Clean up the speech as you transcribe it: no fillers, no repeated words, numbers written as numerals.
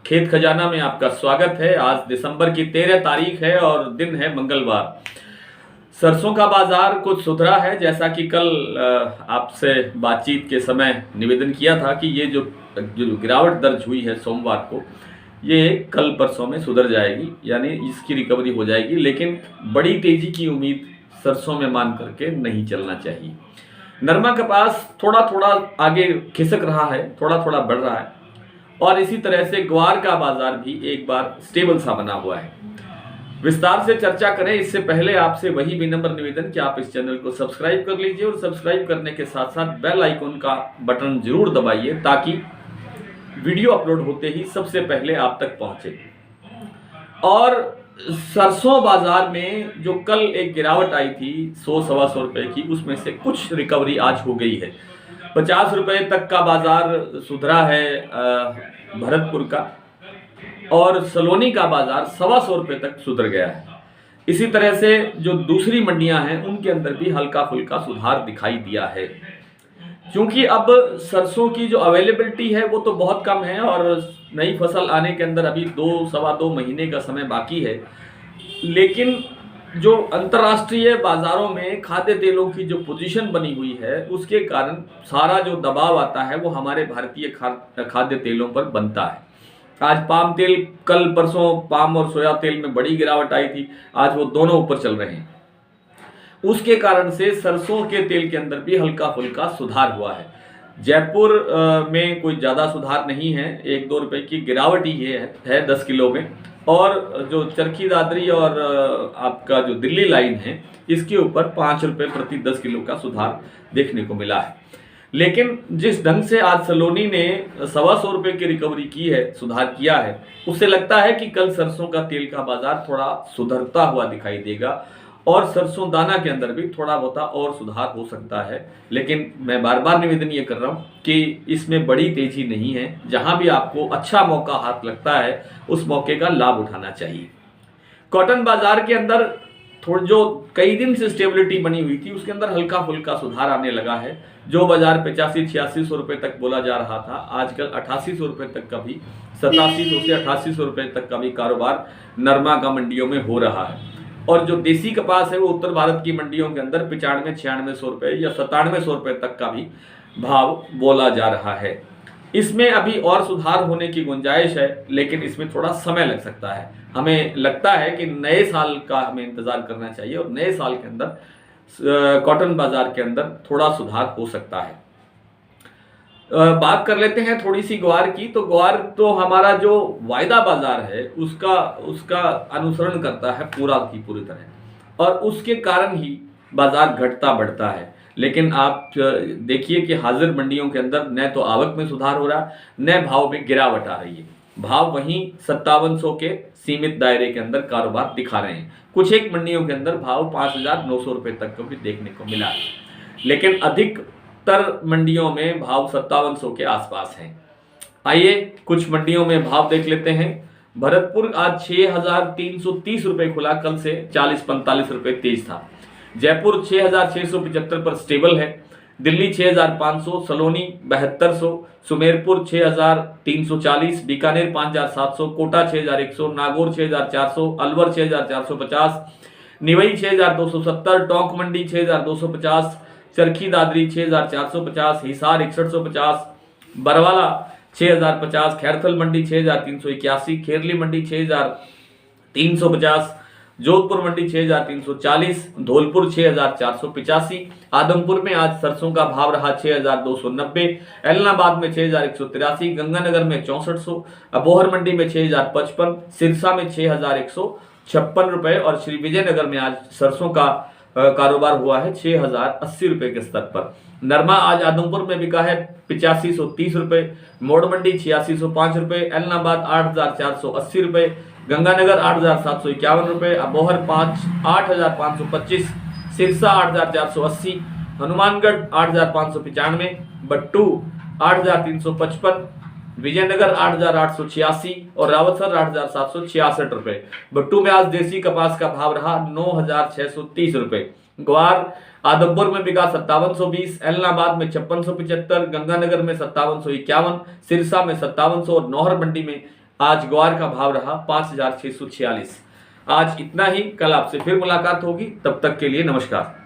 खेत खजाना में आपका स्वागत है। आज दिसंबर की 13 तारीख है और दिन है मंगलवार। सरसों का बाजार कुछ सुधरा है, जैसा कि कल आपसे बातचीत के समय निवेदन किया था कि ये जो गिरावट दर्ज हुई है सोमवार को, ये कल परसों में सुधर जाएगी, यानी इसकी रिकवरी हो जाएगी। लेकिन बड़ी तेजी की उम्मीद सरसों में मान करके नहीं चलना चाहिए। नरमा कपास थोड़ा थोड़ा आगे खिसक रहा है, थोड़ा थोड़ा बढ़ रहा है, और इसी तरह से ग्वार का बाजार भी एक बार स्टेबल सा बना हुआ है। विस्तार से चर्चा करें इससे पहले आपसे वही विनम्र निवेदन कि आप इस चैनल को सब्सक्राइब कर लीजिए और सब्सक्राइब करने के साथ साथ बेल आइकन का बटन जरूर दबाइए ताकि वीडियो अपलोड होते ही सबसे पहले आप तक पहुंचे। और सरसों बाजार में जो कल एक गिरावट आई थी 100-125 रुपए की, उसमें से कुछ रिकवरी आज हो गई है। 50 रुपए तक का बाजार सुधरा है भरतपुर का, और सलोनी का बाजार 125 रुपए तक सुधर गया है। इसी तरह से जो दूसरी मंडियां हैं उनके अंदर भी हल्का फुल्का सुधार दिखाई दिया है, क्योंकि अब सरसों की जो अवेलेबिलिटी है वो तो बहुत कम है और नई फसल आने के अंदर अभी 2-2.25 महीने का समय बाकी है। लेकिन जो अंतर्राष्ट्रीय बाजारों में खाद्य तेलों की जो पोजीशन बनी हुई है, उसके कारण सारा जो दबाव आता है वो हमारे भारतीय खाद्य तेलों पर बनता है। आज पाम तेल, कल परसों पाम और सोया तेल में बड़ी गिरावट आई थी, आज वो दोनों ऊपर चल रहे हैं। उसके कारण से सरसों के तेल के अंदर भी हल्का फुल्का सुधार हुआ है। जयपुर में कोई ज़्यादा सुधार नहीं है, 1-2 रुपए की गिरावट ही है 10 किलो में। और जो चरखी दादरी और आपका जो दिल्ली लाइन है, इसके ऊपर 5 रुपए प्रति 10 किलो का सुधार देखने को मिला है। लेकिन जिस ढंग से आज सलोनी ने 125 रुपए की रिकवरी की है, सुधार किया है, उससे लगता है कि कल सरसों का तेल का बाजार थोड़ा सुधरता हुआ दिखाई देगा और सरसों दाना के अंदर भी थोड़ा बहुत और सुधार हो सकता है। लेकिन मैं बार बार निवेदन ये कर रहा हूँ कि इसमें बड़ी तेजी नहीं है। जहां भी आपको अच्छा मौका हाथ लगता है उस मौके का लाभ उठाना चाहिए। कॉटन बाजार के अंदर जो कई दिन से स्टेबिलिटी बनी हुई थी, उसके अंदर हल्का फुल्का सुधार आने लगा है। जो बाजार 85-86 रुपए तक बोला जा रहा था, आजकल 88 रुपए तक का भी, 8700 से 88 रुपए तक का भी कारोबार नरमा का मंडियों में हो रहा है। और जो देसी कपास है वो उत्तर भारत की मंडियों के अंदर 95-96 रुपए या 97 रुपए तक का भी भाव बोला जा रहा है। इसमें अभी और सुधार होने की गुंजाइश है, लेकिन इसमें थोड़ा समय लग सकता है। हमें लगता है कि नए साल का हमें इंतजार करना चाहिए और नए साल के अंदर कॉटन बाजार के अंदर थोड़ा सुधार हो सकता है। बात कर लेते हैं थोड़ी सी ग्वार की। तो ग्वार तो हमारा जो वायदा बाजार है उसका अनुसरण करता है पूरा की पूरी तरह, और उसके कारण ही बाजार घटता बढ़ता है। लेकिन आप देखिए कि हाजिर मंडियों के अंदर न तो आवक में सुधार हो रहा है, न भाव में गिरावट आ रही है। भाव वहीं 5700 के सीमित दायरे के अंदर कारोबार दिखा रहे हैं। कुछ एक मंडियों के अंदर भाव 5900 रुपए तक को भी देखने को मिला है, लेकिन अधिकतर मंडियों में भाव 5700 के आसपास हैं। आइए कुछ मंडियों में भाव देख लेते हैं। भरतपुर आज 6330 रुपए खुला, कल से 40-45 रुपए तेज था। जयपुर 6675 पर स्टेबल है। दिल्ली 6500, सलोनी 7200, सुमेरपुर 6340, बीकानेर 5700, कोटा 6100, नागौर 6400, अलवर 6450, निवई 6270, टोंक मंडी 6250, चरखी दादरी 6450, हिसार 6150, बरवाला 6050, खैरथल मंडी 6381, खेरली मंडी 6350, जोधपुर मंडी 6340, धौलपुर 6485, आदमपुर में आज सरसों का भाव रहा 6290, एलनाबाद में 6183, गंगानगर में 6400, अबोहर मंडी में 6055, सिरसा में 6156 रुपए, और श्री विजयनगर में आज सरसों का कारोबार हुआ है 6080 रुपए के स्तर पर। नरमा आज आदमपुर में बिका है 8530 रुपए, मोड़ मंडी 8605 रुपए, एलनाबाद 8480 रुपए, गंगानगर 8751 रुपए, अबोहर 8525, सिरसा 8480, हनुमानगढ़ 8595, बट्टू 8355, विजयनगर 8886 और रावतसर 8766 रुपए। बट्टू में आज देसी कपास का भाव रहा 9630 रुपए। ग्वार आदमपुर में बिका 5720, एलनाबाद में 5675, गंगानगर में 5751, सिरसा में 5700 और नौहर मंडी में आज ग्वार का भाव रहा 5,646। आज इतना ही, कल आपसे फिर मुलाकात होगी, तब तक के लिए नमस्कार।